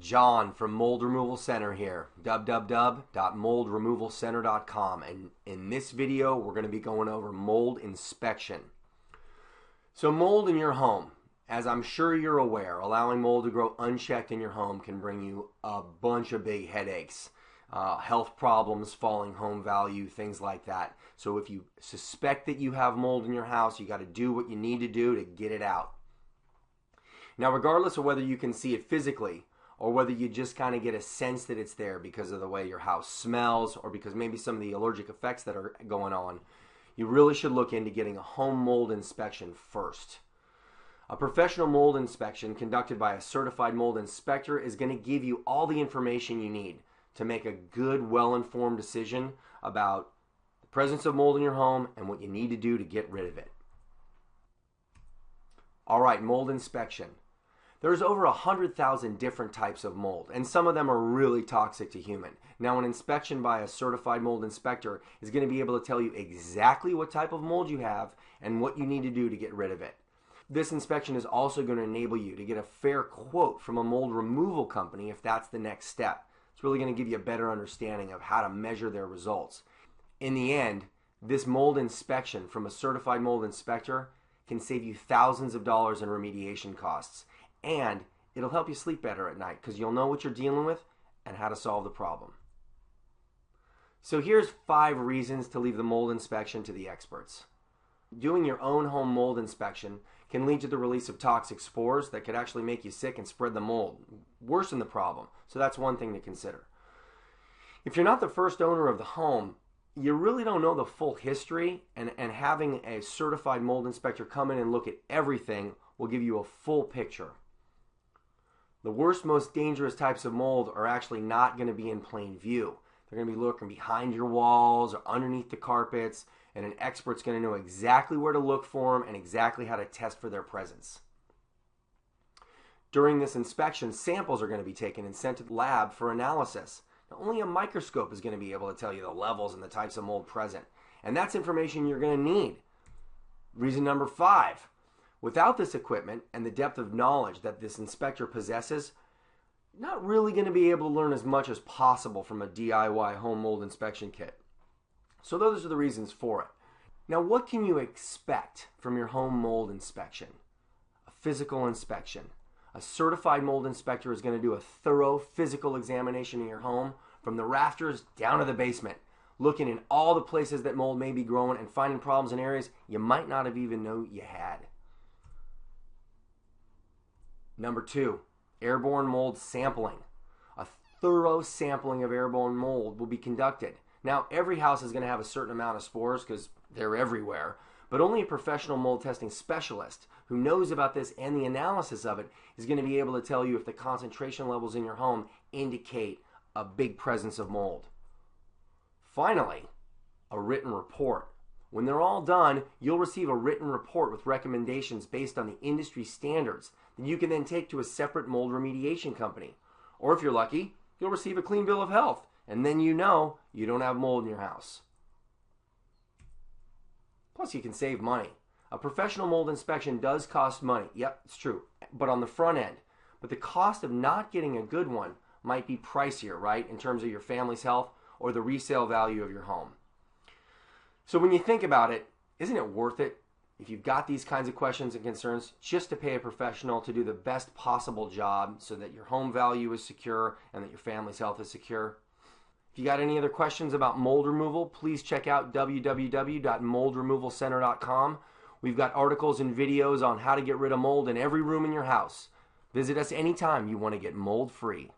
John from Mold Removal Center here, www.moldremovalcenter.com, and in this video we're going to be going over mold inspection. So mold in your home, as I'm sure you're aware, allowing mold to grow unchecked in your home can bring you a bunch of big headaches, health problems, falling home value, things like that. So if you suspect that you have mold in your house, you got to do what you need to do to get it out. Now, regardless of whether you can see it physically or whether you just kind of get a sense that it's there because of the way your house smells or because maybe some of the allergic effects that are going on, you really should look into getting a home mold inspection first. A professional mold inspection conducted by a certified mold inspector is going to give you all the information you need to make a good, well-informed decision about the presence of mold in your home and what you need to do to get rid of it. All right, mold inspection. There's over 100,000 different types of mold, and some of them are really toxic to human. Now, an inspection by a certified mold inspector is going to be able to tell you exactly what type of mold you have and what you need to do to get rid of it. This inspection is also going to enable you to get a fair quote from a mold removal company if that's the next step. It's really going to give you a better understanding of how to measure their results. In the end, this mold inspection from a certified mold inspector can save you thousands of dollars in remediation costs. And it'll help you sleep better at night because you'll know what you're dealing with and how to solve the problem. So here's 5 reasons to leave the mold inspection to the experts. Doing your own home mold inspection can lead to the release of toxic spores that could actually make you sick and spread the mold, worsen the problem. So that's one thing to consider. If you're not the first owner of the home, you really don't know the full history, and having a certified mold inspector come in and look at everything will give you a full picture. The worst, most dangerous types of mold are actually not going to be in plain view. They're going to be lurking behind your walls or underneath the carpets, and an expert's going to know exactly where to look for them and exactly how to test for their presence. During this inspection, samples are going to be taken and sent to the lab for analysis. Now, only a microscope is going to be able to tell you the levels and the types of mold present, and that's information you're going to need. Reason number 5. Without this equipment and the depth of knowledge that this inspector possesses, not really going to be able to learn as much as possible from a DIY home mold inspection kit. So those are the reasons for it. Now, what can you expect from your home mold inspection? A physical inspection. A certified mold inspector is going to do a thorough physical examination of your home from the rafters down to the basement, looking in all the places that mold may be growing and finding problems in areas you might not have even known you had. Number 2, airborne mold sampling. A thorough sampling of airborne mold will be conducted. Now, every house is going to have a certain amount of spores because they're everywhere, but only a professional mold testing specialist who knows about this and the analysis of it is going to be able to tell you if the concentration levels in your home indicate a big presence of mold. Finally, a written report. When they're all done, you'll receive a written report with recommendations based on the industry standards that you can then take to a separate mold remediation company. Or if you're lucky, you'll receive a clean bill of health, and then you know you don't have mold in your house. Plus, you can save money. A professional mold inspection does cost money. Yep, it's true. But on the front end. But the cost of not getting a good one might be pricier, right, in terms of your family's health or the resale value of your home. So when you think about it, isn't it worth it, if you've got these kinds of questions and concerns, just to pay a professional to do the best possible job so that your home value is secure and that your family's health is secure? If you got any other questions about mold removal, please check out www.moldremovalcenter.com. We've got articles and videos on how to get rid of mold in every room in your house. Visit us anytime you want to get mold free.